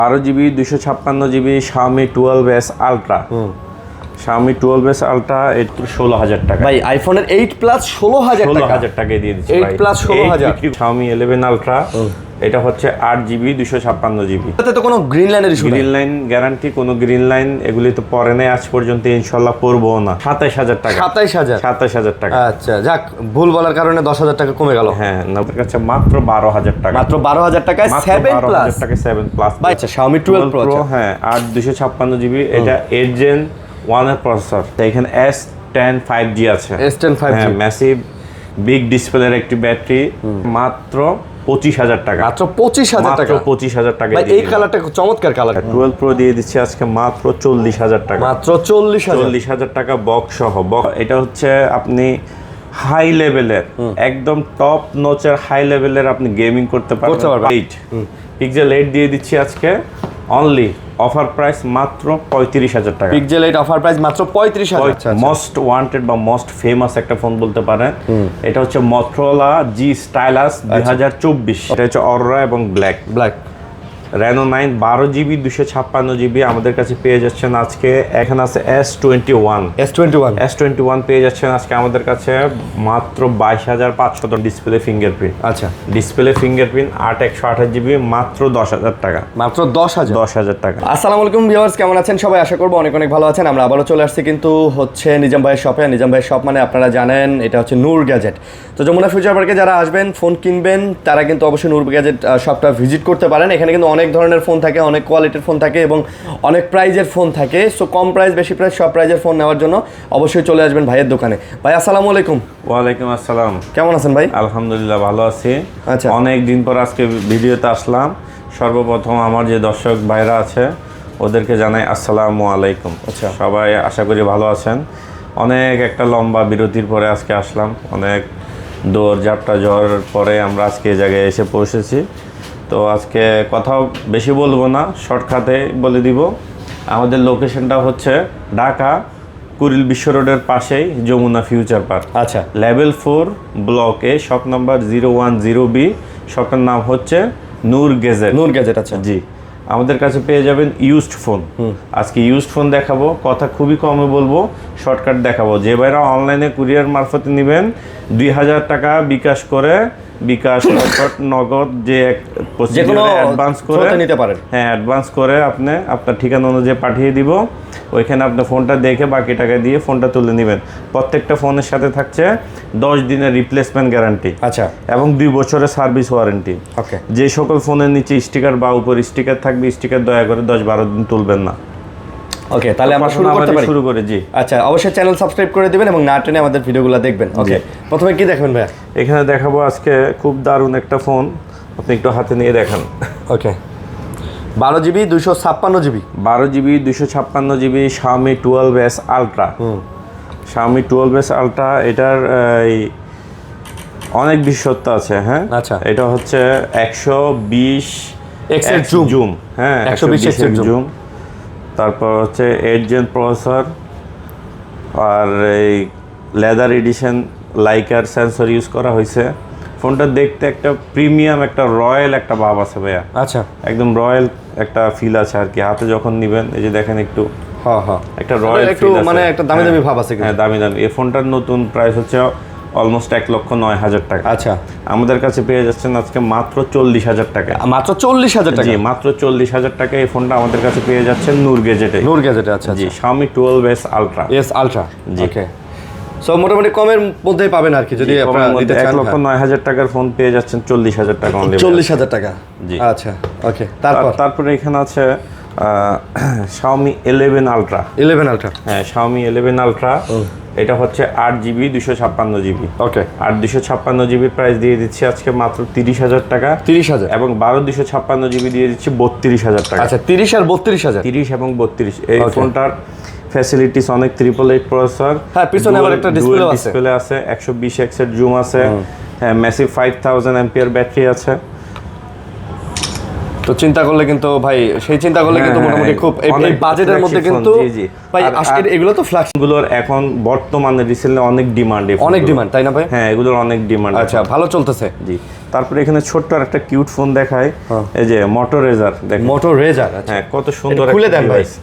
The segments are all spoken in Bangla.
12 GB 256 GB Xiaomi 12s Ultra। Xiaomi 12s Ultra এটা 16,000 টাকা। ভাই আইফোনের 8 প্লাস 16,000 টাকা। 16,000 টাকায় দিয়ে দিচ্ছি ভাই। 8 প্লাস 16,000। Xiaomi 11 Ultra এটা হচ্ছে 8 GB 256 GB। এটাতে তো কোনো গ্রিন লাইনের ইস্যু নেই। গ্রিন লাইন গ্যারান্টি, কোনো গ্রিন লাইন এগুলি তো পরে নেই আজ পর্যন্ত, ইনশাআল্লাহ পড়বো না। 27,000 টাকা। 27,000 টাকা। আচ্ছা যাক, ভুল বলার কারণে 10,000 টাকা কমে গেল। হ্যাঁ, আমাদের কাছে মাত্র 12,000 টাকা। মাত্র 12,000 টাকায় 7 প্লাস। 7 প্লাস। আচ্ছা Xiaomi 12 Pro। হ্যাঁ, 8 256 GB এটা 8 Gen 1 এর প্রসেসর। এখানে S10 5G আছে। S10 5G। হ্যাঁ, ম্যাসিভ বিগ ডিসপ্লের একটি ব্যাটারি। মাত্র 25,000 টাকা। মাত্র 25,000 টাকা। মাত্র 25,000 টাকা। ভাই এই কালারটা চমৎকার কালার। 12 Pro দিয়ে দিচ্ছি আজকে মাত্র 40,000 টাকা। মাত্র 40,000 টাকা বক্স সহ। এটা হচ্ছে আপনি হাই লেভেলের, একদম টপ নচের হাই লেভেলের আপনি গেমিং করতে পারবেন। 8 পিক্সেল 8 দিয়ে দিচ্ছি আজকে অনলি অফার প্রাইস মাত্র 35,000 টাকা। পিক্সেল 8 অফার প্রাইস মাত্র 35,000। মোস্ট ওয়ান্টেড বা মোস্ট ফেমাস একটা ফোন বলতে পারেন। এটা হচ্ছে Motorola G Stylus 2024। এটা হচ্ছে অরোরা এবং ব্ল্যাক Reno 9 12 GB 256 GB আমাদের কাছে পেয়ে যাচ্ছেন আজকে। এখানে আছে S21 পেয়ে যাচ্ছেন আজকে আমাদের কাছে মাত্র 22,500 ডিসপ্লে ফিঙ্গারপ্রিন্ট। আচ্ছা, ডিসপ্লে ফিঙ্গারপ্রিন্ট 8/128 GB মাত্র 10,000 টাকা। মাত্র 10,000 টাকা। আসসালামু আলাইকুম ভিউয়ার্স, কেমন আছেন সবাই? আশা করবো অনেক অনেক ভালো আছেন। আমরা আবারও চলে আসছি কিন্তু হচ্ছে নিজাম ভাইয়ের শপে। নিজাম ভাইয়ের শপ মানে আপনারা জানেন এটা হচ্ছে নূর গ্যাজেট। তো যমুনা ফিউচার পার্কে যারা আসবেন ফোন কিনবেন তারা কিন্তু অবশ্যই নূর গ্যাজেট শপটা ভিজিট করতে পারেন। এখানে কিন্তু অনেক ধরনের ফোন থাকে, অনেক কোয়ালিটির ফোন থাকে এবং অনেক প্রাইজের ফোন থাকে। সো কম প্রাইস বেশি প্রাইস সব প্রাইজের ফোন নেওয়ার জন্য অবশ্যই চলে আসবেন ভাইয়ের দোকানে। ভাই আসসালামু আলাইকুম। ওয়ালাইকুম আসসালাম। কেমন আছেন ভাই? আলহামদুলিল্লাহ ভালো আছি। আচ্ছা, অনেক দিন পর আজকে ভিডিওতে আসলাম। সর্বপ্রথম আমার যে দর্শক ভাইরা আছে ওদেরকে জানাই আসসালামু আলাইকুম। আচ্ছা, সবাই আশা করি ভালো আছেন। অনেক একটা লম্বা বিরতির পরে আজকে আসলাম, অনেক দৌড় ঝাপটা ঝড় পরে আমরা আজকে এই জায়গায় এসে পৌঁছেছি। তো আজকে কথা বেশি বলবো না, শর্টকাটে বলে দিব। আমাদের লোকেশনটা হচ্ছে ঢাকা কুড়িল বিশ্ব রোডের পাশেই যমুনা ফিউচার পার্ক। আচ্ছা, লেভেল 4 ব্লকে শপ নাম্বার 010B। শপের নাম হচ্ছে নূর গ্যাজেট। আচ্ছা জি, আমাদের কাছে পেয়ে যাবেন ইউজড ফোন। আজকে ইউজড ফোন দেখাবো, কথা খুবই কমে বলবো, শর্টকাট দেখাবো। যে ভাইরা অনলাইনে কুরিয়ার মারফতে নেবেন 2,000 টাকা বিকাশ করে, বিকাশ নগদ যে অ্যাডভান্স করে নিতে পারেন। হ্যাঁ, অ্যাডভান্স করে আপনি আপনার ঠিকানা অনুযায়ী পাঠিয়ে দিব। ওইখানে আপনি ফোনটা দেখে বাকি টাকা দিয়ে ফোনটা তুলে নেবেন। প্রত্যেকটা ফোনের সাথে থাকছে 10 দিনের রিপ্লেসমেন্ট গ্যারান্টি। আচ্ছা, এবং 2 বছরের সার্ভিস ওয়ারেন্টি। ওকে। যে সকল ফোনের নিচে স্টিকার বা উপর স্টিকার থাকবে, স্টিকার দয়া করে 10-12 দিন তুলবেন না। ওকে, তাহলে আমরা শুরু করে জি। আচ্ছা, অবশ্যই চ্যানেল সাবস্ক্রাইব করে দিবেন এবং না টেনে আমাদের ভিডিওগুলো দেখবেন। ওকে, প্রথমে কি দেখবেন ভাই? এখানে দেখাবো আজকে খুব দারুণ একটা ফোন, আপনি একটু হাতে নিয়ে দেখান। ওকে, 12 GB 256 GB 12 GB 256 GB Xiaomi 12s Ultra। Xiaomi 12s Ultra এটার অনেক বিশেষত্ব আছে। হ্যাঁ, আচ্ছা, এটা হচ্ছে 120x জুম। হ্যাঁ, 120x জুম। তারপর হচ্ছে 8 Gen প্রসেসর আর এই leather addition liker sensor use করা হয়েছে। ফোনটা দেখতে একটা প্রিমিয়াম, একটা রয়্যাল একটা ভাব আছে ভাইয়া। আচ্ছা, একদম রয়্যাল একটা ফিল আছে আর কি। হাতে যখন নেবেন এই যে দেখেন একটু একটা রয়্যাল একটু মানে একটা দামি দামি ভাব আছে। হ্যাঁ, দামি। এই ফোনটার নতুন প্রাইস হচ্ছে অলমোস্ট 1,09,000 টাকা। আচ্ছা, আমাদের কাছে পেয়ে যাচ্ছেন আজকে মাত্র 40,000 টাকা। মাত্র 40,000 টাকা? জি, মাত্র 40,000 টাকা এই ফোনটা আমাদের কাছে পেয়ে যাচ্ছেন নূর গ্যাজেটে। আচ্ছা জি, Xiaomi 12s Ultra। জি, ওকে। সো মোটামুটি কমের মধ্যেই পাবেন আর কি, যদি আপনারা নিতে চান। 1,09,000 টাকার ফোন পেয়ে যাচ্ছেন 40,000 টাকা অনলি। 40,000 টাকা। জি, আচ্ছা, ওকে। তারপরে এখানে আছে Xiaomi 11 Ultra। হ্যাঁ, Xiaomi 11 Ultra এটা হচ্ছে 8 GB 256 GB। ওকে, 8 256 GB প্রাইস দিয়ে দিচ্ছি আজকে মাত্র 30,000 টাকা। 30,000 এবং 12 256 GB দিয়ে দিচ্ছি 32,000 টাকা। আচ্ছা, 30 আর 32,000। 30 এবং 32। এই ফোনটার ফ্যাসিলিটিস অনেক, 888 প্রসেসর। হ্যাঁ, পিছনে আবার একটা ডিসপ্লে আছে, 120x এর জুম আছে। হ্যাঁ, ম্যাসিভ 5000 এম্পিয়ার ব্যাটারি আছে। তো চিন্তা করলে কিন্তু ভাই, সেই চিন্তা করলে কিন্তু মোটামুটি খুব এই বাজেটের মধ্যে কিন্তু ভাই আজকে এগুলো তো ফ্ল্যাগশিপগুলোর এখন বর্তমানে রিসেন্টলি অনেক ডিমান্ড, তাই না ভাই? হ্যাঁ, এগুলোর অনেক ডিমান্ড। আচ্ছা, ভালো চলতেছে। জি, তারপরে এখানে ছোট্ট আর একটা কিউট ফোন দেখায়, এই যে মোটো রেজার দেখেন। মোটো রেজার, হ্যাঁ কত সুন্দর খুলে একটা দেন ভাই। device।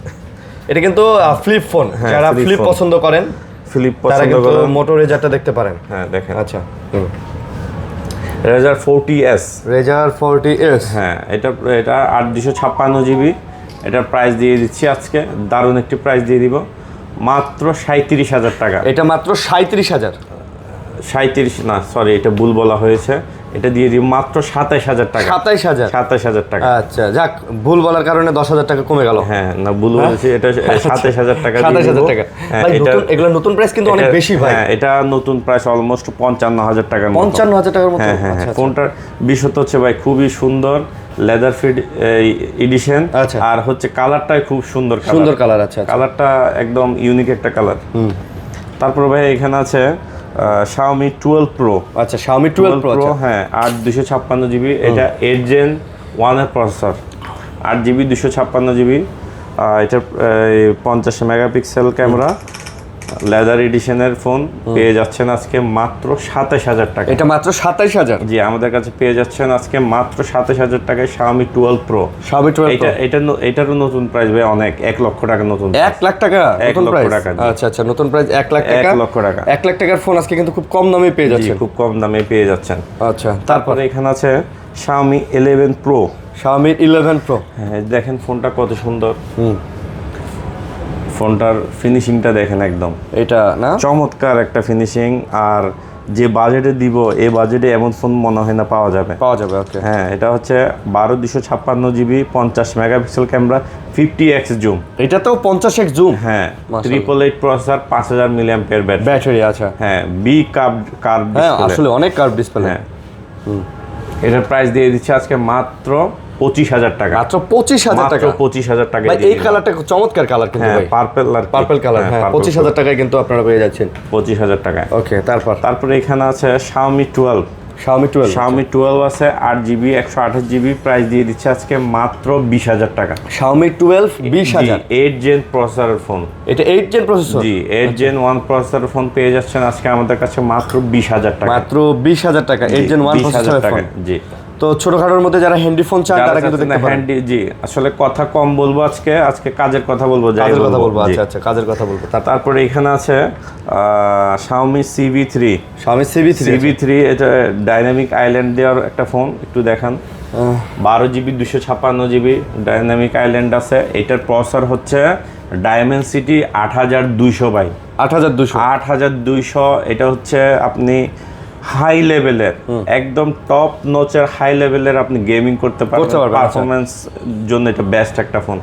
এটা কিন্তু ফ্লিপ ফোন, হ্যাঁ, যারা flip ফ্লিপ phone। পছন্দ করেন ফিলিপ তারা পছন্দ কিন্তু করেন। মোটো রেজারটা দেখতে পারেন। হ্যাঁ দেখেন আচ্ছা, রেজার 40s। রেজার 40s। হ্যাঁ এটা 8 256 জিবি। এটার প্রাইস দিয়ে দিচ্ছি আজকে, দারুণ একটি প্রাইস দিয়ে দিব, মাত্র 37,000 টাকা। এটা মাত্র 37,000। 37 না, সরি এটা ভুল বলা হয়েছে, এটা দিয়ে দিব মাত্র 27,000 টাকা। 27,000। 27,000 টাকা। আচ্ছা যাক, ভুল বলার কারণে 10,000 টাকা কমে গেল। হ্যাঁ না ভুল বলেছি, এটা 27,000 টাকা দিয়ে 27,000 দিব। টাকা। হ্যাঁ, ভাই এটা নতুন, এগুলো নতুন প্রাইস কিন্তু অনেক বেশি ভাই। হ্যাঁ এটা নতুন প্রাইস অলমোস্ট 55,000 টাকার মতো। 55,000 টাকার মতো। হ্যাঁ হ্যাঁ আচ্ছা, হ্যাঁ। আচ্ছা। ফোনটার বিষয় হচ্ছে ভাই খুবই সুন্দর, লেদার ফিড এডিশন। আচ্ছা। আর হচ্ছে কালারটাই খুব সুন্দর, সুন্দর কালার। আচ্ছা আচ্ছা। কালারটা একদম ইউনিক একটা কালার। তারপর ভাই এখানে আছে Xiaomi 12 Pro। আচ্ছা Xiaomi 12 Pro। আচ্ছা হ্যাঁ 8 256 জিবি, এটা 8 Gen 1 এর প্রসেসর, 8 জিবি 256 জিবি। এটা 50 মেগাপিক্সেল ক্যামেরা, লেদার এডিশনের ফোন পেয়ে যাচ্ছেন আজকে মাত্র 27,000 টাকা। এটা মাত্র 27,000। জি আমাদের কাছে পেয়ে যাচ্ছেন আজকে মাত্র 27,000 টাকায় Xiaomi 12 Pro। Xiaomi 12 Pro। এটারও নতুন প্রাইস ভাই অনেক, 1 লক্ষ টাকা নতুন। 1 লাখ টাকা 1 নতুন লক্ষ প্রাইস। টাকা, জি। আচ্ছা আচ্ছা, নতুন প্রাইস 1 লাখ টাকা। 1 লক্ষ টাকা। 1 লাখ টাকার ফোন আজকে কিন্তু খুব কম দামে পেয়ে জি যাচ্ছেন। খুব কম দামে পেয়ে যাচ্ছেন। আচ্ছা তারপরে তারপরে এখানে আছে Xiaomi 11 Pro। Xiaomi 11 Pro। হ্যাঁ দেখেন ফোনটা কত সুন্দর। ফোনটার ফিনিশিংটা দেখেন, একদম এটা না চমৎকার একটা ফিনিশিং। আর যে বাজেটে দিব, এই বাজেটে এমন ফোন মনে হয় না পাওয়া যাবে। ওকে। হ্যাঁ এটা হচ্ছে 12 256 GB, 50 megapixel camera, 50x zoom. এটা তো 50x জুম। হ্যাঁ মাশাআল্লাহ। 888 প্রসেসর, 5000 মিলিঅ্যাম্পিয়ার ব্যাটারি। ব্যাটারি। আচ্ছা হ্যাঁ কার্ভ হ্যাঁ, ডিসপ্লে। আসলে অনেক কার্ভ ডিসপ্লে। হ্যাঁ এটার প্রাইস দিয়ে দিচ্ছে আজকে মাত্র 25,000 টাকা। মাত্র 25,000 টাকা। 25,000 টাকা। ভাই এই কালারটা চমৎকার কালার কিন্তু হ্যাঁ ভাই। পার্পল আর পার্পল কালার। হ্যাঁ 25,000 টাকায় কিন্তু আপনারা পেয়ে যাচ্ছেন। 25,000 টাকা। ওকে তারপরে এখানে আছে Xiaomi 12। Xiaomi 12 আছে 8 জিবি 128 জিবি, প্রাইস দিয়ে দিচ্ছে আজকে মাত্র 20,000 টাকা। Xiaomi 12 20,000। 8 জেন প্রসেসরের ফোন। এটা 8 জেন প্রসেসর। জি 8 জেন 1 প্রসেসরের ফোন পেয়ে যাচ্ছেন আজকে আমাদের কাছে মাত্র 20,000 টাকা। মাত্র 20,000 টাকা 8 জেন 1 প্রসেসরের ফোন। জি তো ছোটখাটোর মধ্যে যারা হ্যান্ডি ফোন চান তারা কিন্তু দেখতে পারেন। হ্যান্ডি, জি আসলে কথা কম বলবো আজকে কাজের কথা বলবো, যাই কাজের কথা বলবো। জি। আচ্ছা আচ্ছা, কাজের কথা বলবো। তারপরে এখানে আছে Xiaomi CB3। Xiaomi CB3। এটা ডাইনামিক আইল্যান্ড দেওয়ার একটা ফোন, একটু দেখান। 12 জিবি 256 জিবি ডাইনামিক আইল্যান্ড আছে। এটার প্রসেসর হচ্ছে ডায়মেনসিটি 8200 বাই 8200। এটা হচ্ছে আপনি হাই লেভেলের, একদম টপ নচের হাই লেভেলের আপনি গেমিং করতে পারবেন। পারফরমেন্স জন্য এটা বেস্ট একটা ফোন।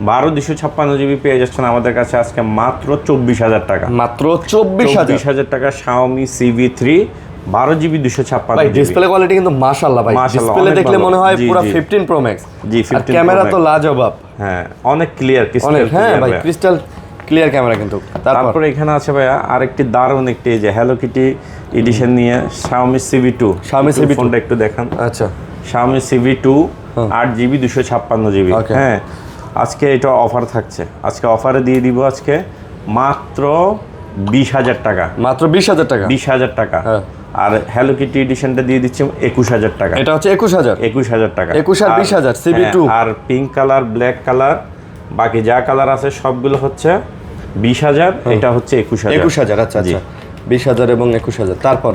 12 256 জিবি পেয়ে যাচ্ছেন আমাদের কাছে আজকে মাত্র 24,000 টাকা। মাত্র 24,000 টাকা Xiaomi CB3 12 জিবি 256 ভাই জিবি। ডিসপ্লে কোয়ালিটি কিন্তু মাশাআল্লাহ ভাই। মাশাআল্লাহ, ডিসপ্লে অনেক দেখলে ভালো। মনে হয় জি, পুরো জি। 15 Pro Max। জি আর 15 ক্যামেরা Pro তো Max। লাজবাব। হ্যাঁ অনেক ক্লিয়ার, অনেক। হ্যাঁ ভাই ক্রিস্টাল ক্লিয়ার ক্যামেরা কিন্তু। তারপরে এখানে আছে ভাইয়া আরেকটি দারুণ একটি, যে হ্যালো কিটি এডিশন নিয়ে Xiaomi CB2। ফোনটা একটু দেখান। আচ্ছা Xiaomi CB2 8 জিবি 256 জিবি। হ্যাঁ আজকে এটা অফার থাকছে, আজকে অফারে দিয়ে দিব আজকে মাত্র 20,000 টাকা। মাত্র 20,000 টাকা। 20,000 টাকা। আর হ্যালো কিটি এডিশনটা দিয়ে দিচ্ছে 21,000 টাকা। এটা হচ্ছে 21,000। 21,000 টাকা। 21 আর 20,000 CB2। আর পিঙ্ক কালার, ব্ল্যাক কালার, বাকি যা কালার আছে সবগুলো হচ্ছে 20,000। এটা হচ্ছে 21,000। 21,000। আচ্ছা আচ্ছা, 20,000 এবং 21,000। তারপর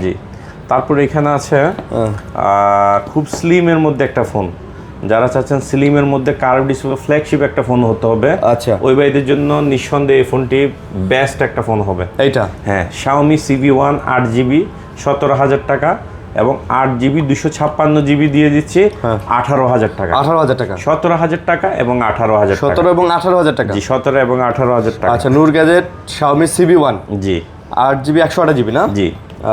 তারপর এখানে আছে খুব স্লিমের মধ্যে একটা ফোন, যারা চাচ্ছেন স্লিমের মধ্যে কার্ভ ডিসপ্লে ফ্ল্যাগশিপ একটা ফোন হতে হবে। আচ্ছা ওই ভাইদের জন্য নিঃসন্দেহে এই ফোনটি বেস্ট একটা ফোন হবে। এইটা হ্যাঁ Xiaomi CB1 8 জিবি 17,000 টাকা, এবং 8 জিবি 256 জিবি দিয়ে দিচ্ছি 18,000 টাকা। 18,000 টাকা। 17,000 টাকা এবং 18,000 টাকা। 17 এবং 18,000 টাকা। জি 17 এবং 18,000 টাকা। আচ্ছা নূর গ্যাজেট Xiaomi CB1। জি 8 জিবি 128 জিবি না? জি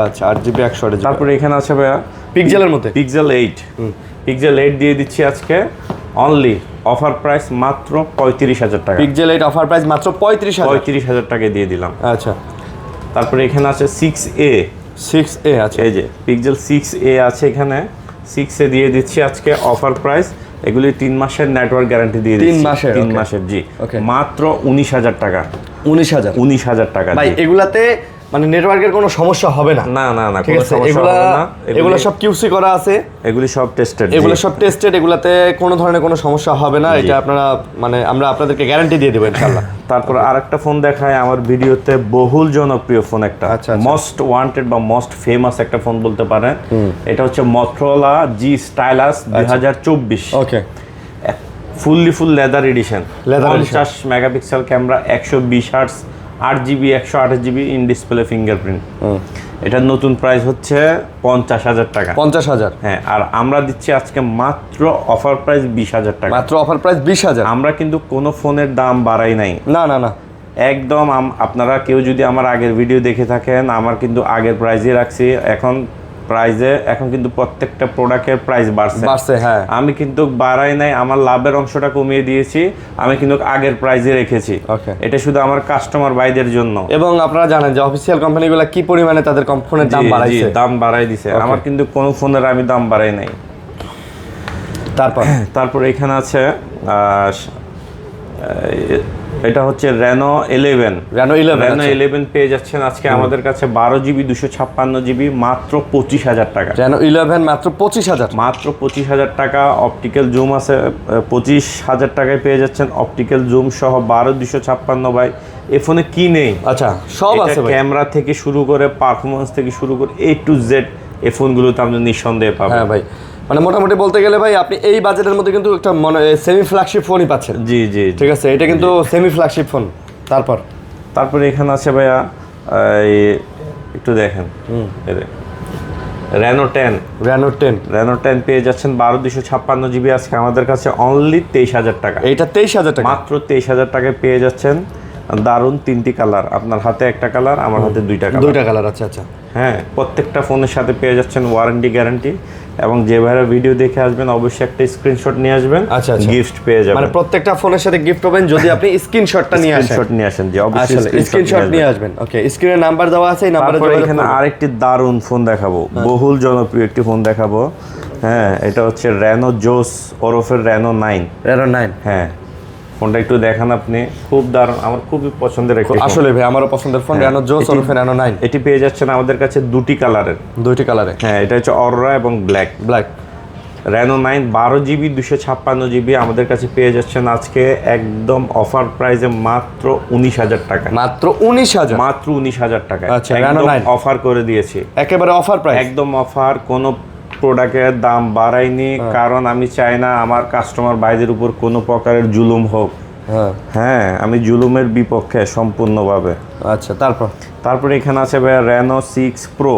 আচ্ছা 8 জিবি 128 জিবি। তারপরে এখানে আছে ভাইয়া পিক্সেলের মধ্যে পিক্সেল 8। পিক্সেল 8 দিয়ে দিচ্ছি আজকে অনলি অফার প্রাইস মাত্র 35,000 টাকা। পিক্সেল 8 অফার প্রাইস মাত্র 35,000 টাকা দিয়ে দিলাম। আচ্ছা তারপরে এখানে আছে 6A। 6A আছে। এই যে পিক্সেল 6A আছে এখানে, 6A দিয়ে দিচ্ছি আজকে অফার প্রাইস। এগুলি 3 মাসের নেটওয়ার্ক গ্যারান্টি দিয়ে দিচ্ছি। 3 মাসের জি। মাত্র 19,000 টাকা। 19,000 টাকা। ভাই এগুলাতে মানে নেটওয়ার্কের কোনো সমস্যা হবে না। না না না, ঠিক কোনো আছে, সমস্যা এগুলা হবে না। এগুলো সব কিউসি করা আছে, এগুলি সব টেস্টেড, এগুলো সব টেস্টেড, এগুলাতে কোনো ধরনের কোনো সমস্যা হবে না। এটা আপনারা মানে আমরা আপনাদেরকে গ্যারান্টি দিয়ে দেবো ইনশাআল্লাহ। তারপর আরেকটা ফোন দেখায় আমার ভিডিওতে, বহুল জনপ্রিয় ফোন একটা, আচ্ছা। মোস্ট ওয়ান্টেড বা মোস্ট ফেমাস একটা ফোন বলতে পারেন। এটা হচ্ছে Motorola G Stylus 2024। Okay, full leather addition, 50 megapixel camera, 120 hertz, 8GB 128GB in display fingerprint. এটার নতুন প্রাইস হচ্ছে 50,000 টাকা। 50,000? হ্যাঁ, আর আমরা দিচ্ছি আজকে মাত্র অফার প্রাইস 20,000 টাকা। মাত্র অফার প্রাইস 20,000? আমরা কিন্তু কোনো ফোনের দাম বাড়াই নাই। না না না, একদম আপনারা কেউ যদি আমার আগের ভিডিও দেখে থাকেন, আমার কিন্তু আগের প্রাইসই রাখছি। এখন কিন্তু প্রত্যেকটা প্রোডাক্টের প্রাইস বাড়ছে। হ্যাঁ, আমি কিন্তু বাড়াই নাই, আমার লাভের অংশটা কমিয়ে দিয়েছি, আমি কিন্তু আগের প্রাইসে রেখেছি। ওকে, এটা শুধু আমার কাস্টমার ভাইদের জন্য। এবং আপনারা জানেন যে অফিসিয়াল কোম্পানিগুলো কি পরিমাণে তাদের ফোনের দাম বাড়াইছে, দাম বাড়াই দিছে। আমার কিন্তু কোনো ফোনের আমি দাম বাড়াই নাই। তারপর এখানে আছে এটা হচ্ছে Reno 11 পেয়ে যাচ্ছেন আজকে আমাদের কাছে 12GB 256GB মাত্র 25,000 টাকা। Reno 11 মাত্র 25,000? মাত্র 25,000 টাকা। অপটিক্যাল জুম আছে, 25,000 টাকায় পেয়ে যাচ্ছেন অপটিক্যাল জুম সহ 12-256 ভাই। এই ফোনে কি নেই? আচ্ছা, সব আছে ভাই। ক্যামেরা থেকে শুরু করে পারফরমেন্স থেকে শুরু করে A to Z এই ফোনগুলোতে আপনি নিঃসন্দেহে পাবেন। হ্যাঁ ভাই, মানে মোটামুটি বলতে গেলে ভাই আপনি এই বাজেটের মধ্যে কিন্তু একটা সেমি ফ্ল্যাগশিপ ফোনই পাচ্ছেন। জি জি, ঠিক আছে, এটা কিন্তু সেমি ফ্ল্যাগশিপ ফোন। তারপর এখানে আছে ভাইয়া, একটু দেখেন, Reno 10 পেয়ে যাচ্ছেন 12-256GB আজকে আমাদের কাছে অনলি 23,000 টাকা। এইটা 23,000 টাকা? মাত্র 23,000 টাকায় পেয়ে যাচ্ছেন। দারুণ 3টি কালার, আপনার হাতে একটা কালার, আমার হাতে 2টা কালার। আচ্ছা। হ্যাঁ, প্রত্যেকটা ফোনের সাথে পেয়ে যাচ্ছেন ওয়ারেন্টি গ্যারান্টি। এবং যে ভাইরা ভিডিও দেখে আসবেন অবশ্যই একটা স্ক্রিনশট নিয়ে আসবেন, গিফট পেয়ে যাবেন। মানে প্রত্যেকটা ফোনের সাথে গিফট পাবেন যদি আপনি স্ক্রিনশটটা নিয়ে আসেন। জি অবশ্যই স্ক্রিনশট নিয়ে আসবেন। ওকে, স্ক্রিনে নাম্বার দেওয়া আছে, এই নম্বরে যোগাযোগ করুন। এখানে আরেকটি দারুণ ফোন দেখাবো, বহুল জনপ্রিয় একটি ফোন দেখাবো। হ্যাঁ, এটা হচ্ছে Reno Joss ওরফের Reno 9। হ্যাঁ, ফোনটা একটু দেখান আপনি, খুব দারুণ, আমার খুবই পছন্দের একটা ফোন। আসলে ভাই আমারও পছন্দের ফোন Reno Joss ওরফে Reno 9। এটি পেয়ে যাচ্ছেন আমাদের কাছে 2টি কালারে। হ্যাঁ, এটা হচ্ছে অরোরা এবং ব্ল্যাক। Reno 9 12GB 256GB আমাদের কাছে পেয়ে যাচ্ছেন আজকে একদম অফার প্রাইসে মাত্র 19,000 টাকা। মাত্র 19,000 টাকা। আচ্ছা, Reno 9 অফার করে দিয়েছি, একেবারে অফার প্রাইস, একদম অফার। কোনো প্রোডাক্টের দাম বাড়াইনি, কারণ আমি চাই না আমার কাস্টমার ভাইদের উপর কোনো প্রকারের জুলুম হোক। হ্যাঁ, আমি জুলুমের বিপক্ষে সম্পূর্ণভাবে। আচ্ছা, তারপর এখানে আছে ভাই Reno 6 Pro।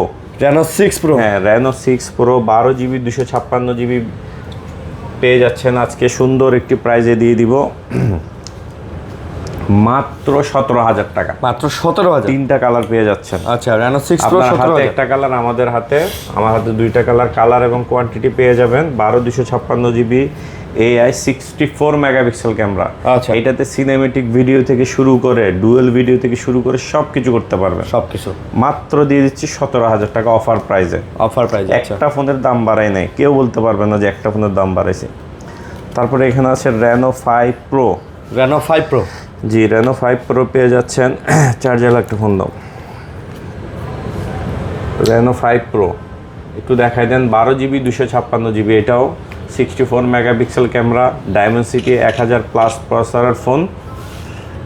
হ্যাঁ, Reno 6 Pro 12GB 256GB পেয়ে যাচ্ছেন আজকে সুন্দর একটি প্রাইজে দিয়ে দিব মাত্র 17,000 টাকা। মাত্র 17,000? 3টা কালার পেয়ে যাচ্ছেন। আচ্ছা, Reno 6 Pro 17,000? একটা কালার, আমার হাতে 2টা কালার এবং কোয়ান্টিটি পেয়ে যাবেন। 12-256GB AI 64 megapixel camera. আচ্ছা, এটাতে সিনেমেটিক ভিডিও থেকে শুরু করে ডুয়েল ভিডিও থেকে শুরু করে সবকিছু করতে পারবেন। মাত্র দিয়ে দিচ্ছি 17,000 টাকা অফার প্রাইজে। একটা ফোনের দাম বাড়াই নাই, কেউ বলতে পারবে না যে একটা ফোনের দাম বাড়াইছে। তারপরে এখানে আছে Reno 5 Pro। জি, Reno 5 Pro পেয়ে যাচ্ছেন। চার্জার একটা ফোন দাও। Reno 5 Pro একটু দেখাই দেন। 12GB 256GB, এটাও 64 মেগাপিক্সেল ক্যামেরা, Dimensity 1000+ প্রসেসরের ফোন।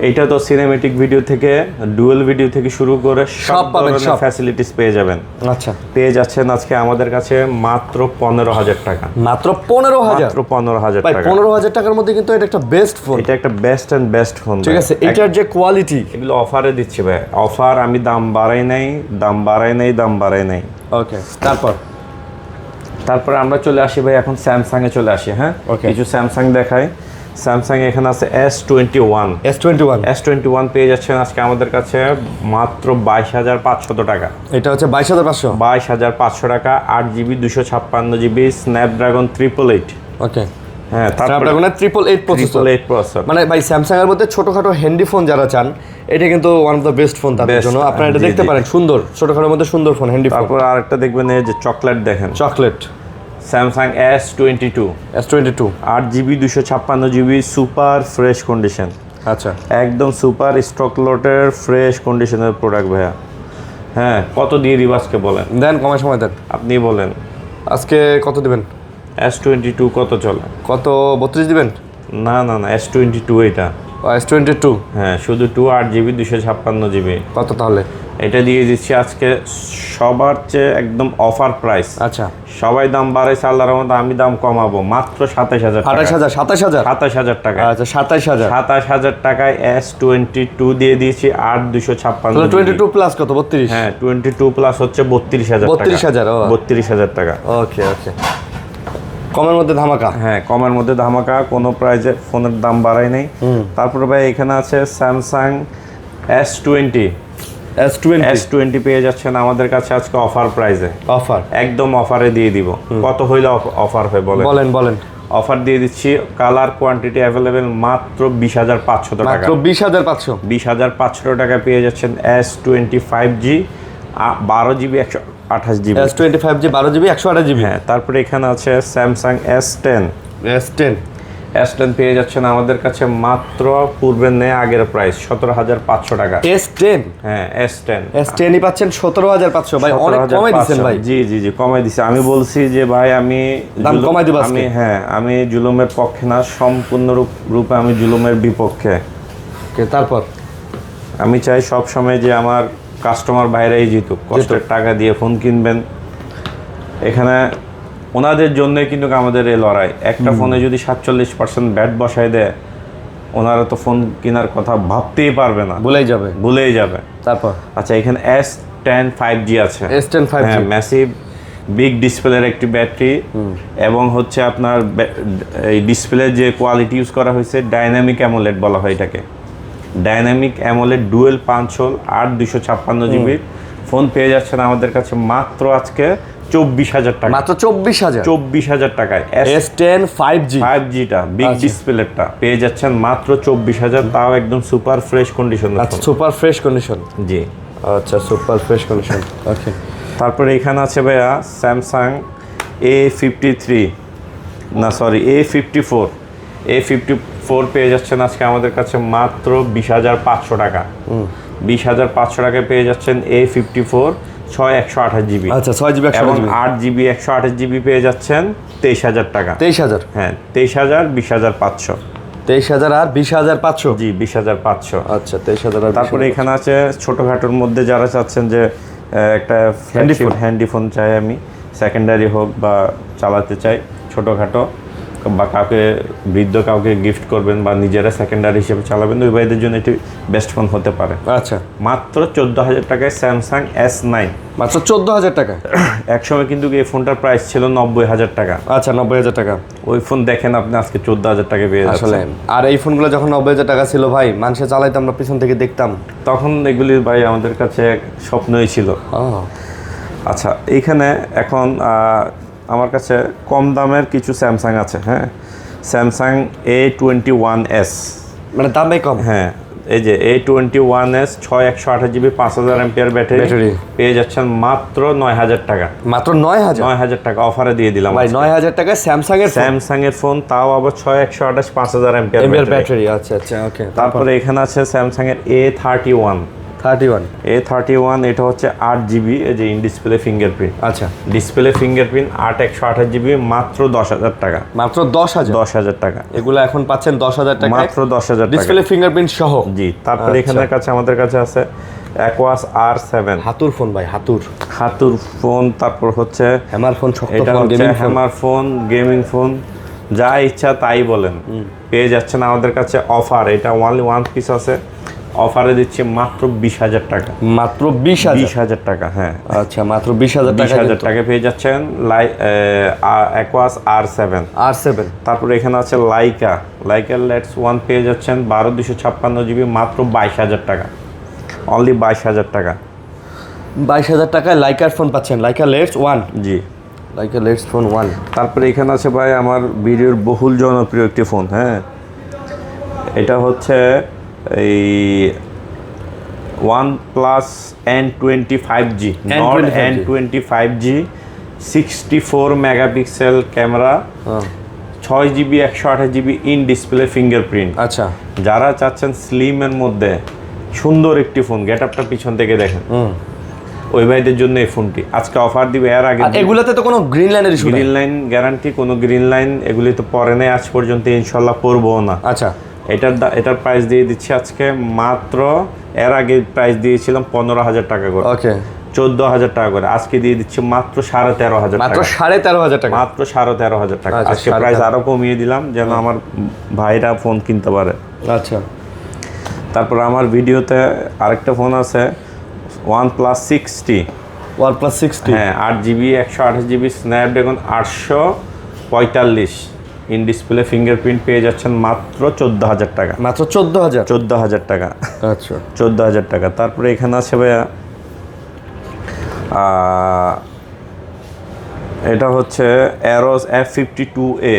এইটা তো সিনেমেটিক ভিডিও থেকে ডুয়েল ভিডিও থেকে শুরু করে সব ধরনের ফ্যাসিলিটিস পেয়ে যাবেন। আচ্ছা, পেয়ে যাচ্ছেন আজকে আমাদের কাছে মাত্র 15,000 টাকা। মাত্র 15,000 টাকা। 15,000 টাকার মধ্যে কিন্তু এটা একটা বেস্ট ফোন, এটা একটা বেস্ট ফোন। ঠিক আছে, এটার যে কোয়ালিটি, এগুলো অফারে দিচ্ছি ভাই, অফার। আমি দাম বাড়াই নাই। ওকে, তারপরে আমরা চলে আসি ভাই এখন স্যামসাং এ চলে আসি। হ্যাঁ, কিছু স্যামসাং দেখাই। স্যামসাং এখানে আছে S21 পেয়ে যাচ্ছেন আজকে আমাদের কাছে মাত্র 22,500 টাকা। এটা হচ্ছে 22,500 টাকা। 8GB 256GB Snapdragon 888। ওকে, হ্যাঁ, স্ন্যাপড্রাগন 888 প্রসেসর। মানে ভাই স্যামসাং এর মধ্যে ছোটখাটো হ্যান্ডি ফোন যারা চান, এটা কিন্তু one of the best phone তাদের জন্য। আপনারা এটা দেখতে পারেন, সুন্দর ছোটখাটোর মধ্যে সুন্দর ফোন, হ্যান্ডি ফোন। তারপর আরেকটা দেখবেন, এই যে চকলেট দেখেন, Samsung S22 8GB 256GB super fresh condition. আচ্ছা, একদম সুপার স্টক লটের ফ্রেশ কন্ডিশনের প্রোডাক্ট ভাইয়া। হ্যাঁ, কত দিয়ে দিব আজকে বলেন? দেন, কমায় সময় দেন। আপনি বলেন। আজকে কত দিবেন? S22 কত চলে? কত, 32 দিবেন? না না না, S22 এটা। S22? হ্যাঁ, শুধু 8GB 256GB। কত তাহলে? এটা দিয়ে দিচ্ছি আজকে সবার চেয়ে একদম অফার প্রাইস। আচ্ছা, সবাই দাম বাড়াইছে, আল্লাহর রহমতে আমি দাম কমাবো মাত্র 27000 টাকা। 27000? 27000 টাকা। আচ্ছা, 27000। 27000 টাকায় S22 দিয়ে দিয়েছি 8256। 22 প্লাস কত? 32? হ্যাঁ, 22 প্লাস হচ্ছে 32000 টাকা। 32000? 32000 টাকা। ওকে ওকে, কমের মধ্যে ধামাকা। হ্যাঁ, কমের মধ্যে ধামাকা, কোনো প্রাইজে ফোনের দাম বাড়াই নাই। তারপরে ভাই এখানে আছে স্যামসাং S20। S20 পেয়ে যাচ্ছেন আমাদের কাছে আজকে অফার প্রাইজে। অফার? একদম অফারে দিয়ে দিব। কত হইলে অফার হয় বলেন? বলেন। অফার দিয়ে দিচ্ছি, কালার কোয়ান্টিটি অ্যাভেলেবেল, মাত্র 20500 টাকা। মাত্র 20500? 20500 টাকা পেয়ে যাচ্ছেন S25G 12GB 128GB। S25G 12GB 128GB। হ্যাঁ, তারপরে এখানে আছে স্যামসাং S10 পেয়ে যাচ্ছেন আমাদের কাছে মাত্র পূর্বের নেই আগের প্রাইস 17500 টাকা। S10? হ্যাঁ, S10ই পাচ্ছেন 17500। ভাই অনেক কমাই দিচ্ছেন ভাই। জি জি জি, কমাই দিছি। আমি বলছি যে ভাই আমি দাম কমাই দিব আজকে। আমি জুলুমের পক্ষে না, সম্পূর্ণ রূপে আমি জুলুমের বিপক্ষে। তারপর আমি চাই সব সময় যে আমার কাস্টমার বাইরেই জিতুক, কষ্টের টাকা দিয়ে ফোন কিনবেন। এখানে ওনাদের জন্য কিন্তু আমাদের এই লড়াই। একটা ফোনে যদি 47% ব্যাট বসায় দেয়, ওনারা তো ফোন কেনার কথা ভাবতেই পারবে না, ভুলেই যাবে। তারপর আচ্ছা, এখানে S10 5G আছে। S10 5G? হ্যাঁ, ম্যাসিভ বিগ ডিসপ্লের একটি ব্যাটারি, এবং হচ্ছে আপনার এই ডিসপ্লে যে কোয়ালিটি ইউজ করা হয়েছে, ডাইনামিক অ্যামোলেড বলা হয় এটাকে। Dynamic AMOLED dual punch whole 8256GB phone পেয়ে যাচ্ছেন আমাদের কাছে মাত্র আজকে 24000 টাকা। মাত্র 24000 টাকায়। S10 5Gটা বিগ ডিসপ্লেটা পেয়ে যাচ্ছেন মাত্র 24000, তাও একদম সুপার ফ্রেশ কন্ডিশন। আচ্ছা, সুপার ফ্রেশ কন্ডিশন? জি। আচ্ছা, সুপার ফ্রেশ কন্ডিশন। ওকে। তারপরে এখানে আছে ভাইয়া স্যামসাং A54 পেয়ে যাচ্ছেন আজকে আমাদের কাছে মাত্র 20500 টাকা। 20500 টাকায় পেয়ে যাচ্ছেন A54 128GB। আচ্ছা, 6GB এবং 8GB 128GB পেয়ে যাচ্ছেন 23000 টাকা। 23000? হ্যাঁ, 23000 20500। 23000 আর 20500? জি, 20500। আচ্ছা, 23000 আর। তারপরে এখানে আছে ছোটোখাটোর মধ্যে যারা চাচ্ছেন যে একটা হ্যান্ডি ফোন চাই, আমি সেকেন্ডারি হোক বা চালাতে চাই ছোটোখাটো, বা কাউকে বৃদ্ধ কাউকে গিফট করবেন বা নিজেরা সেকেন্ডারি হিসেবে চালাবেন, ওই ভাইদের জন্য এটি বেস্ট ফোন হতে পারে। আচ্ছা, মাত্র 14000 টাকায় স্যামসাং S9। মাত্র 14000 টাকা? একসময় কিন্তু এই ফোনটার প্রাইস ছিল 90000 টাকা। আচ্ছা, 90000 টাকা। ওই ফোন দেখেন আপনি আজকে 14000 টাকা পেয়ে যাচ্ছেন। আসলে আর এই ফোনগুলো যখন 90000 টাকা ছিল ভাই, মানুষে চালাইতাম, আমরা পিছন থেকে দেখতাম, তখন এগুলি ভাই আমাদের কাছে স্বপ্নই ছিল। আচ্ছা, এইখানে এখন আমার কাছে কম দামের কিছু স্যামসাং আছে। হ্যাঁ, স্যামসাং A21s, মানে দামে কম? হ্যাঁ, এই যে A21s 6128GB 5000 mAh ব্যাটারি পেয়ে যাচ্ছেন মাত্র 9000 টাকা। মাত্র 9000 টাকা অফারে দিয়ে দিলাম ভাই। 9000 টাকায় স্যামসাং এর ফোন, তাও আবার 6128 5000 mAh ব্যাটারি। আচ্ছা আচ্ছা, ওকে। তারপরে এখানে আছে স্যামসাং এর A31। A31 এটা হচ্ছে 8GB, এই যে ইন ডিসপ্লে ফিঙ্গারপ্রিন্ট। আচ্ছা, ডিসপ্লে ফিঙ্গারপ্রিন্ট 8 128GB, মাত্র 10000 টাকা। মাত্র 10000 টাকা। এগুলো এখন পাচ্ছেন 10000 টাকা, মাত্র 10000 টাকা, ডিসপ্লে ফিঙ্গারপ্রিন্ট সহ। জি। তারপরে এখানে আমাদের কাছে আছে অ্যাকোয়াস R7। হাতুর ফোন ভাই, হাতুর ফোন। তারপর হচ্ছে হ্যামার ফোন, এটা হচ্ছে হ্যামার ফোন, গেমিং ফোন, যা ইচ্ছা তাই বলেন পেয়ে যাচ্ছেন আমাদের কাছে অফার। এটা অনলি ওয়ান পিস আছে, অফারে দিচ্ছি মাত্র 20000 টাকা। মাত্র 20000 টাকা? হ্যাঁ। আচ্ছা, মাত্র 20000 টাকা পেয়ে যাচ্ছেন অ্যাকোয়াস R7। তারপরে এখানে আছে লাইকা লেটস 1 পেয়ে যাচ্ছেন 12256GB, মাত্র 22000 টাকা। অনলি 22000 টাকা। 22000 টাকায় লাইকার ফোন পাচ্ছেন, Laika let's 1। G, Laika let's phone 1। তারপরে এখানে আছে ভাই আমার ভিডিওর বহুল জনপ্রিয় একটি ফোন। হ্যাঁ, এটা হচ্ছে এই OnePlus N25G, Nord N25G, 64 megapixel camera, 6GB 128GB in display fingerprint. আচ্ছা, যারা চাচ্ছেন স্লিমের মধ্যে সুন্দর একটি ফোন, গেট আপটা পিছন থেকে দেখেন, ওই ভাইদের জন্য এই ফোনটি আজকে অফার দিবে। এর আগে আর এগুলাতে তো কোনো গ্রিন লাইনের ইস্যু নেই? গ্রিন লাইন গ্যারান্টি, কোনো গ্রিন লাইন এগুলি তো পরে নেই আজ পর্যন্ত, ইনশাল্লাহ পরবও না। আচ্ছা, এটার প্রাইস দিয়ে দিচ্ছি আজকে মাত্র, এর আগে প্রাইস দিয়েছিলাম 15,000 টাকা করে, ওকে 14,000 টাকা করে, আজকে দিয়ে দিচ্ছি মাত্র 13,500 মাত্র টাকা, 13,500 টাকা, মাত্র 13,500 টাকা। আচ্ছা, আজকে প্রাইস আরো কমিয়ে দিলাম যেন আমার ভাইরা ফোন কিনতে পারে। আচ্ছা। তারপর আমার ভিডিওতে আরেকটা ফোন আছে OnePlus 60, OnePlus 60, হ্যাঁ 8GB 128GB Snapdragon 845 in display fingerprint পেয়ে যাচ্ছেন মাত্র 14,000 টাকা, মাত্র 14,000? 14,000 টাকা, আচ্ছা 14,000 টাকা। তারপরে এখানে আছে ভাইয়া এটা হচ্ছে অ্যারোস F52A,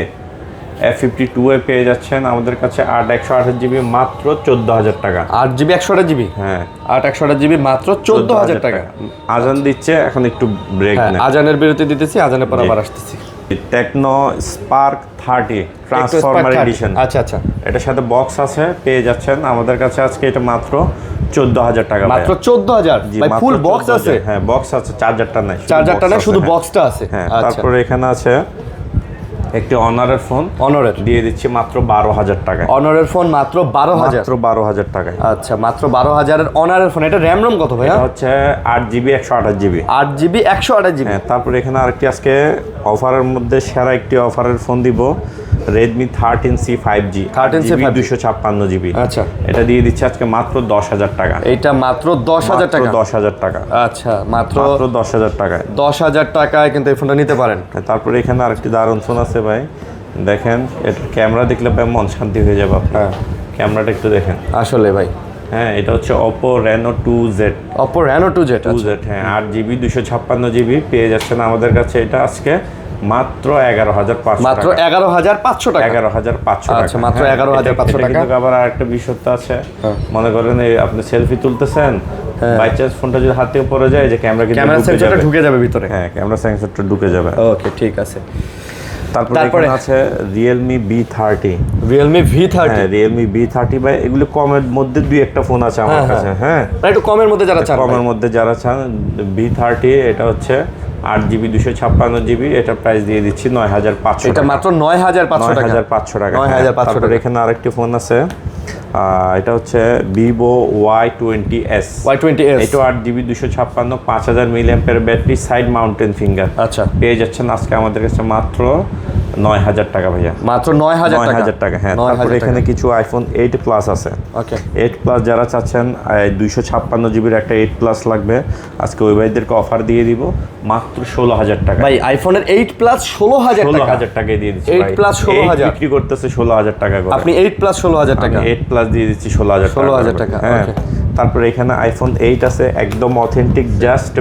F52A পেয়ে যাচ্ছেন আমাদের কাছে 8 128GB মাত্র 14,000 টাকা। 8GB 128GB? হ্যাঁ 8 128GB মাত্র 14,000 টাকা। আজান দিচ্ছে, এখন একটু ব্রেক নেই, আজানের বিরতি দিতেছি, আজানের পর আবার আসতেছি। টেকনো স্পার্ক 30 ট্রান্সফরমার এডিশন, আচ্ছা আচ্ছা, এটার সাথে বক্স আছে, পেয়ে যাচ্ছেন আমাদের কাছে আজকে এটা মাত্র 14,000 টাকা। মাত্র 14,000? ভাই ফুল বক্স আছে? হ্যাঁ বক্স আছে, চার্জারটা নাই, চার্জারটা নাই, শুধু বক্সটা আছে। হ্যাঁ। আচ্ছা, তারপরে এখানে আছে একটি অনারের ফোন, অনারের দিয়ে দিচ্ছি মাত্র 12,000 টাকায়। অনারের ফোন মাত্র 12,000? মাত্র 12,000 টাকায়। আচ্ছা, মাত্র 12,000 এর অনারের ফোন। এটা র্যাম রোম কত ভাইয়া? এটা হচ্ছে 8GB 128GB। 8GB 128GB? হ্যাঁ। তারপরে এখানে আরেকটি আজকে অফারের মধ্যে সেরা একটি অফারের ফোন দিব, Redmi 13C 5G, 13C 5G 256GB। আচ্ছা, এটা দিয়ে দিচ্ছি আজকে মাত্র 10,000 টাকা। এইটা মাত্র 10,000 টাকা? 10,000 টাকা। আচ্ছা, মাত্র 10,000 টাকায়। 10,000 টাকায় কিন্তু এই ফোনটা নিতে পারেন। তারপরে এখানে আরেকটি দারুণ ফোন আছে ভাই, দেখেন এটার ক্যামেরা দেখলে ভাই মন শান্তি হয়ে যাবে আপনার। হ্যাঁ, ক্যামেরাটা একটু দেখেন। আসলে ভাই, হ্যাঁ এটা হচ্ছে Oppo Reno 2Z, Oppo Reno 2Z। 2Z হ্যাঁ 8GB 256GB পেয়ে যাচ্ছেন আমাদের কাছে এটা আজকে মাত্র 11,500 টাকা। মাত্র 11,500 টাকা? 11,500 টাকা। আচ্ছা, মাত্র 11,500 টাকা। কিন্তু আবার আরেকটা বিষয়তা আছে, মনে করেন এই আপনি সেলফি তুলতেছেন, বাই চান্স ফোনটা যদি হাত থেকে পড়ে যায়, যে ক্যামেরা সেন্সরটা ঢুকে যাবে ভিতরে। হ্যাঁ ক্যামেরা সেন্সরটা ঢুকে যাবে। ওকে, ঠিক আছে। তারপরে এখানে আছে Realme B30, Realme V30। হ্যাঁ Realme B30 ভাই, এগুলো কমের মধ্যে দুই একটা ফোন আছে আমার কাছে। হ্যাঁ একটু কমের মধ্যে যারা চান, কমের মধ্যে যারা চান B30, এটা হচ্ছে 8GB 256GB, এটা প্রাইস দিয়ে দিচ্ছি 9,500 এটা মাত্র 9,500 টাকা। 9,500 টাকা। 9,500 তারপরে টাকা। এখানে আরেকটি ফোন আছে, এটা হচ্ছে Vivo Y20s। Y20s এটা 8GB 256 5000 mAh battery, side mountain finger. আচ্ছা, পেয়ে যাচ্ছেন আজকে আমাদের কাছে মাত্র 9,000 টাকা ভাইয়া, মাত্র 9,000 টাকা। হ্যাঁ। তারপরে এখানে কিছু iPhone 8 Plus আছে। ওকে, 8 Plus যারা চাচ্ছেন 256GBর একটা 8 Plus লাগবে, আজকে ওই ভাইদেরকে অফার দিয়ে দিব মাত্র 16,000 টাকা। ভাই আইফোনের 8 Plus 16,000 টাকা? 16,000 টাকায় দিয়ে দিচ্ছি 8 Plus 16,000 বিক্রি করতেছে 16,000 টাকা করে। আপনি 8 Plus 16,000 টাকা? 8 Plus দিয়ে দিচ্ছি 16,000 টাকা। হ্যাঁ। ওকে। তারপরে এখানে iPhone 8 আছে, একদম অথেন্টিক, জাস্ট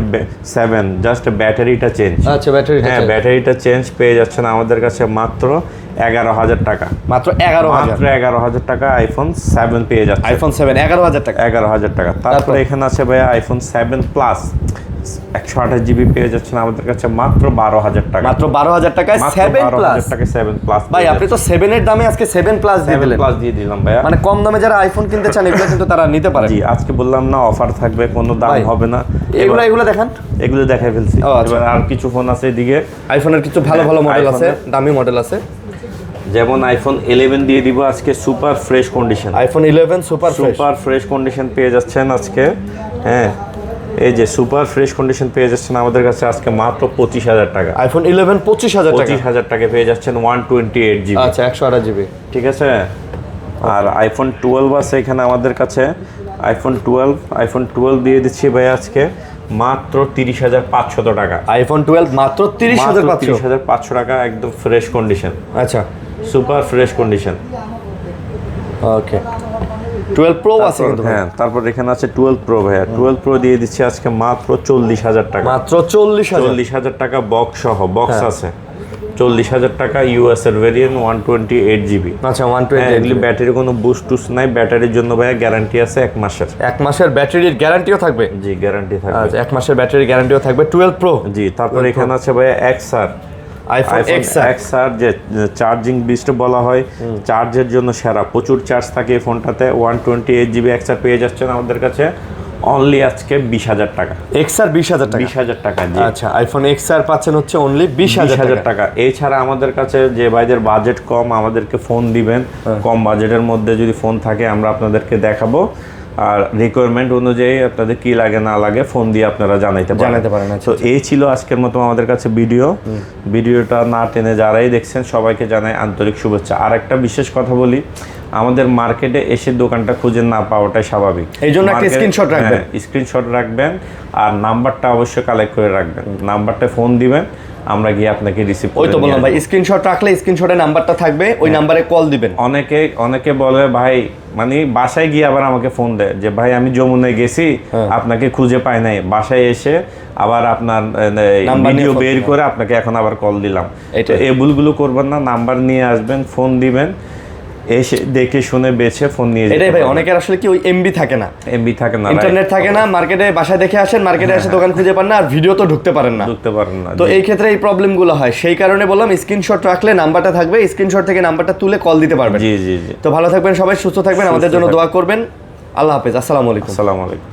7, জাস্ট ব্যাটারিটা চেঞ্জ। আচ্ছা, ব্যাটারিটা হ্যাঁ ব্যাটারিটা চেঞ্জ পেয়ে যাচ্ছেন আমাদের কাছে মাত্র 11,000 টাকা। মাত্র 11,000? মাত্র 11,000 টাকা iPhone 7 পেয়ে যাচ্ছে। iPhone 7 11,000 টাকা? 11,000 টাকা। তারপরে এখানে আছে ভাইয়া iPhone 7 Plus 128GB পেয়ে যাচ্ছেন আমাদের কাছে মাত্র 12,000 টাকা। মাত্র 12,000 টাকায় 7 Plus? টাকা 7 Plus ভাই আপনি তো 7 এর দামে আজকে 7 Plus দিয়ে দিলেন। 7 Plus দিয়ে দিলাম ভাইয়া। মানে কম দামে যারা আইফোন কিনতে চান এগুলো কিন্তু তারা নিতে পারে। জি, আজকে বললাম না অফার থাকবে, কোনো দাম ভাই, হবে না। এগুলো দেখান। এগুলো দেখাই ফেলছি। ও আচ্ছা। এবার আর কিছু ফোন আছে এদিকে, আইফোনের কিছু ভালো ভালো মডেল আছে, iPhone-এর দামি মডেল আছে। যেমন iPhone 11 দিয়ে দিব আজকে super fresh condition. iPhone 11 super fresh condition পেয়ে যাচ্ছেন আজকে। হ্যাঁ এই যে সুপার ফ্রেশ কন্ডিশন পেয়ে যাচ্ছেন আমাদের কাছে আজকে মাত্র 25,000 টাকা। iPhone 11 25,000 টাকা? 25,000 টাকা পেয়ে যাচ্ছেন 128GB। আচ্ছা, 128GB। ঠিক আছে। আর iPhone 12 আছে এখানে আমাদের কাছে, iPhone 12 দিয়ে দিচ্ছি ভাই আজকে মাত্র 30,500 টাকা। iPhone 12 মাত্র 30,500? 30,500 টাকা, একদম ফ্রেশ কন্ডিশন, আচ্ছা, সুপার ফ্রেশ কন্ডিশন। ওকে। 12 Pro আছে কিন্তু? হ্যাঁ। তারপর এখানে আছে 12 Pro ভাইয়া। 12 Pro দিয়ে দিচ্ছি আজকে মাত্র 40,000 টাকা। মাত্র 40,000 টাকা বক্স সহ, বক্স আছে 40,000 টাকা, ইউএস এর ভেরিয়েন্ট 128GB। আচ্ছা, 128GB। ব্যাটারি কোনো বুস্ট টুস্ট নাই, ব্যাটারির জন্য ভাইয়া গ্যারান্টি আছে 1 মাসের। 1 মাসের ব্যাটারির গ্যারান্টিও থাকবে? জি, গ্যারান্টি থাকবে। আচ্ছা, 1 মাসের ব্যাটারির গ্যারান্টিও থাকবে 12 Pro? জি। তারপর এখানে আছে ভাইয়া XR, iPhone XR যে চার্জিং বিস্ট বলা হয়, চার্জের জন্য সেরা, প্রচুর চার্জ থাকে এই ফোনটাতে। 128GB XR পেয়ে যাচ্ছেন আমাদের কাছে অনলি আজকে 20,000 টাকা। এক্সআর 20,000 টাকা। 20,000 টাকা, জি। আচ্ছা, আইফোন এক্সআর পাচ্ছেন হচ্ছে অনলি 20,000 টাকা। এছাড়া আমাদের কাছে যে ভাইদের বাজেট কম, আমাদেরকে ফোন দিবেন, কম বাজেটের মধ্যে যদি ফোন থাকে আমরা আপনাদেরকে দেখাবো। আর রিকোয়ারমেন্ট অনুযায়ী আপনাদের কি লাগে না লাগে ফোন দিয়ে আপনারা জানাইতে পারেন। তো এই ছিল আজকের মতো আমাদের কাছে ভিডিওটা না টেনে যারাই দেখছেন সবাইকে জানাই আন্তরিক শুভেচ্ছা। আর একটা বিশেষ কথা বলি, আমাদের মার্কেটে এসে দোকানটা খুঁজে না পাওয়াটাই স্বাভাবিক, এই জন্য একটা স্ক্রিনশট রাখবেন। স্ক্রিনশট রাখবেন আর নাম্বারটা অবশ্যই কালেক্ট করে রাখবেন। নাম্বারটা ফোন দিবেন, আমরা গিয়ে আপনাকে রিসিভ করে। ওই তো বললাম ভাই, স্ক্রিনশট রাখলে স্ক্রিনশটে নাম্বারটা থাকবে, ওই নাম্বারে কল দিবেন। অনেকে বলে ভাই, মানে বাসায় গিয়ে আবার আমাকে ফোন দেয় যে ভাই আমি যমুনায় গেছি, আপনাকে খুঁজে পাই নাই, বাসায় এসে আবার আপনার ভিডিও বের করে আপনাকে এখন আবার কল দিলাম। এই ভুলগুলো করবেন না, নাম্বার নিয়ে আসবেন, ফোন দিবেন, এসে দেখে শুনে বেছে ফোন নিয়ে যাবেন। এটাই ভাই, অনেকের আসলে কি ওই এমবি থাকে না, ইন্টারনেট থাকে না, মার্কেটে বাসায় দেখে আসেন, মার্কেটে এসে দোকান খুঁজে পান না, আর ভিডিও তো ঢুকতে পারেন না। তো এই ক্ষেত্রে এই প্রবলেমগুলো হয়, সেই কারণে বললাম স্ক্রিনশট রাখলে নাম্বারটা থাকবে, স্ক্রিনশট থেকে নাম্বারটা তুলে কল দিতে পারবেন। জি। তো ভালো থাকবেন সবাই, সুস্থ থাকবেন, আমাদের জন্য দোয়া করবেন। আল্লাহ হাফেজ, আসসালামু আলাইকুম। আসসালামু আলাইকুম।